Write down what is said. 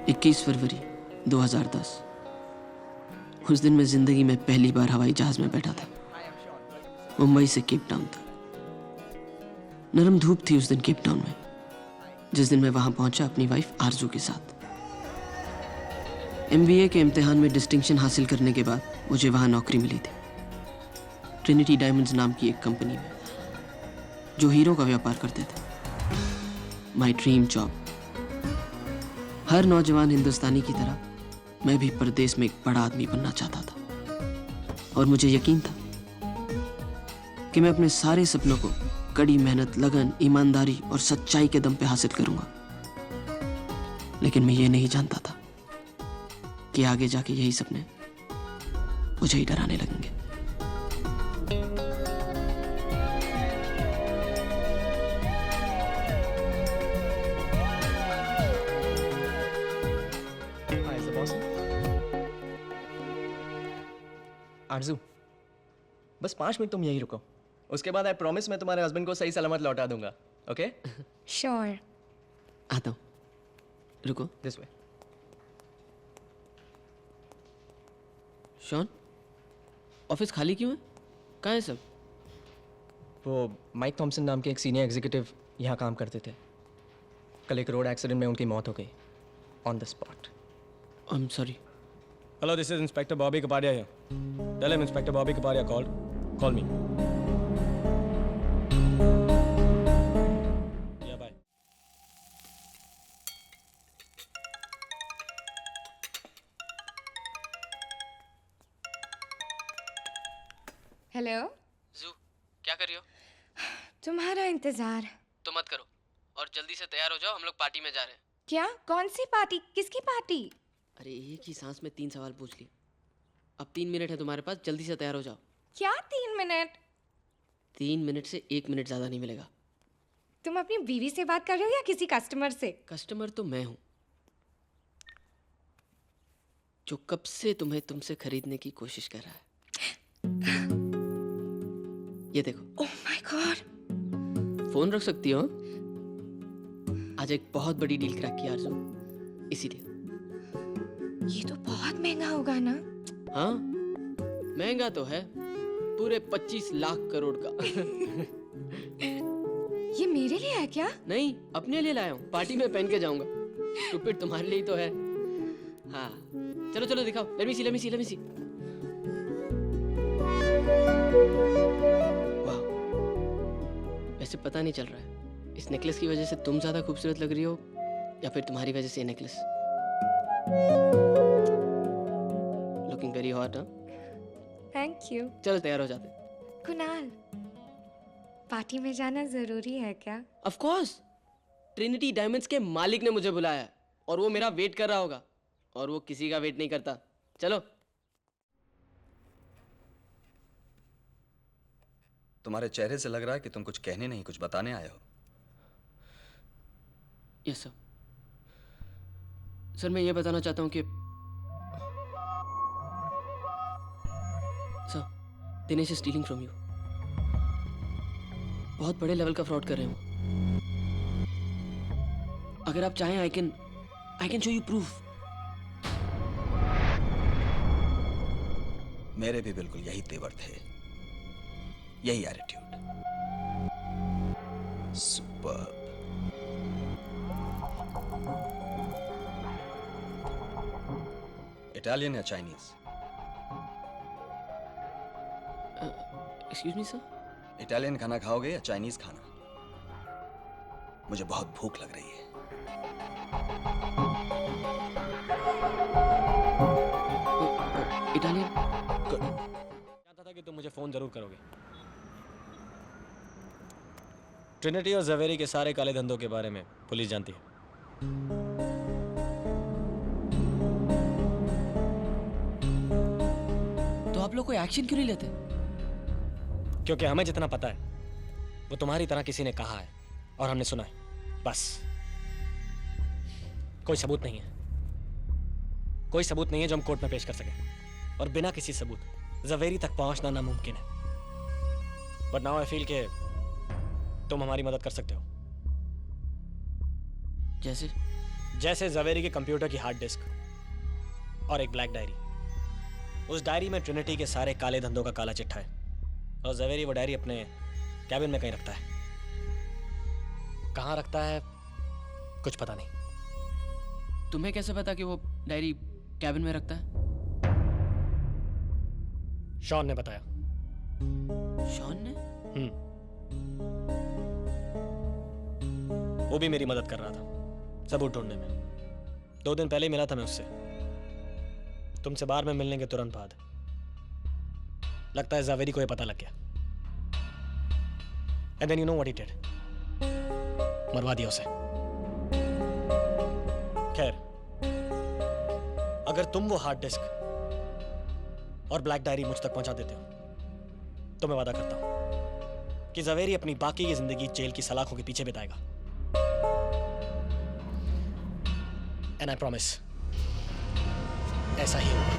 21 फरवरी 2010। उस दिन मैं जिंदगी में पहली बार हवाई जहाज में बैठा था। मुंबई से केप टाउन तक। नरम धूप थी उस दिन केप टाउन में, जिस दिन मैं वहां पहुंचा अपनी वाइफ आरजू के साथ। MBA के इम्तिहान में डिस्टिंक्शन हासिल करने के बाद मुझे वहां नौकरी मिली थी, ट्रिनिटी डायमंड्स नाम की एक कंपनी में, जो हीरो का व्यापार करते थे। My dream job. हर नौजवान हिंदुस्तानी की तरह मैं भी परदेश में एक बड़ा आदमी बनना चाहता था, और मुझे यकीन था कि मैं अपने सारे सपनों को कड़ी मेहनत, लगन, ईमानदारी और सच्चाई के दम पे हासिल करूंगा। लेकिन मैं ये नहीं जानता था कि आगे जाके यही सपने मुझे ही डराने लगेंगे। आरजू, बस 5 मिनट तुम यहीं रुको, उसके बाद आई प्रॉमिस मैं तुम्हारे हस्बैंड को सही सलामत लौटा दूंगा। ओके? श्योर। आता हूँ, रुको। This way. शॉन, ऑफिस खाली क्यों है? कहाँ है सब? वो माइक थॉमसन नाम के एक सीनियर एग्जीक्यूटिव यहाँ काम करते थे। कल एक रोड एक्सीडेंट में उनकी मौत हो गई, on the spot. I am sorry. Hello, this is Inspector Bobby Kapadia here. Tell him Inspector Bobby Kapadia called. Call me. Yeah, bye. Hello. जू, क्या कर रही हो? तुम्हारा इंतजार। तो मत करो और जल्दी से तैयार हो जाओ, हम लोग पार्टी में जा रहे हैं। क्या? कौन सी पार्टी? किसकी पार्टी? अरे एक ही सांस में 3 सवाल पूछ लिए। अब 3 मिनट है तुम्हारे पास, जल्दी से तैयार हो जाओ। क्या 3 मिनट? 3 मिनट से 1 मिनट ज्यादा नहीं मिलेगा। तुम अपनी बीवी से बात कर रहे हो या किसी कस्टमर से? कस्टमर तो मैं हूं, जो कब से तुम्हें तुमसे खरीदने की कोशिश कर रहा है। ये देखो। Oh my God. फोन रख सकती हो। आज एक बहुत बड़ी डील क्रैक की आरज़ू, इसीलिए। ये तो बहुत महंगा होगा ना? हाँ, महंगा तो है, पूरे 25 लाख करोड़ का। ये मेरे लिए है क्या? नहीं, अपने लिए लाया हूँ, पार्टी में पहन के जाऊंगा। स्टूपिड, तुम्हारे लिए ही तो है। हाँ, चलो चलो दिखाओ। लेट मी सी। वाह, वैसे पता नहीं चल रहा है इस नेकलेस की वजह से तुम ज्यादा खूबसूरत लग रही हो या फिर तुम्हारी वजह से ये नेकलेस। Looking very hot. हाँ, थैंक यू। चलो तैयार हो जाते। कुणाल, पार्टी में जाना जरूरी है क्या? ऑफ कोर्स, ट्रिनिटी डायमंड्स के मालिक ने मुझे बुलाया है और वो मेरा वेट कर रहा होगा, और वो किसी का वेट नहीं करता। चलो। तुम्हारे चेहरे से लग रहा है कि तुम कुछ कहने नहीं, कुछ बताने आए हो। Yes sir. सर, मैं ये बताना चाहता हूँ कि sir, Dinesh is stealing from you. बहुत बड़े लेवल का फ्रॉड कर रहे हो। अगर आप चाहें, I can show you proof. मेरे भी बिल्कुल यही तेवर थे, यही एटीट्यूड। सुपर। इटालियन या Chinese? Excuse me sir. Italian खाना खाओगे या चाइनीज खाना? मुझे बहुत भूख लग रही है। इटालियन। जानता था कि तुम मुझे फोन जरूर करोगे। ट्रिनिटी और जवेरी के सारे काले धंधों के बारे में पुलिस जानती है। तो आप लोग कोई एक्शन क्यों नहीं लेते? क्योंकि हमें जितना पता है वो तुम्हारी तरह किसी ने कहा है और हमने सुना है, बस। कोई सबूत नहीं है, कोई सबूत नहीं है जो हम कोर्ट में पेश कर सके, और बिना किसी सबूत जवेरी तक पहुंचना नामुमकिन है। बट नाउ आई फील के तुम हमारी मदद कर सकते हो। जैसे? जैसे जवेरी के कंप्यूटर की हार्ड डिस्क और एक ब्लैक डायरी। उस डायरी में ट्रिनिटी के सारे काले धंधों का काला चिट्ठा है और जवेरी वो डायरी अपने कैबिन में कहीं रखता है। कहाँ रखता है कुछ पता नहीं। तुम्हें कैसे पता कि वो डायरी कैबिन में रखता है? शॉन ने बताया। शॉन ने? वो भी मेरी मदद कर रहा था सबूत ढूंढने में। 2 दिन पहले मिला था मैं उससे, तुमसे बार में मिलने के तुरंत बाद। लगता है जावेरी को ये पता लग गया। And then you know what he did, मरवा दिया उसे। खैर, अगर तुम वो हार्ड डिस्क और ब्लैक डायरी मुझ तक पहुंचा देते हो तो मैं वादा करता हूं कि जवेरी अपनी बाकी की जिंदगी जेल की सलाखों के पीछे बिताएगा। एंड आई प्रॉमिस ऐसा ही होगा।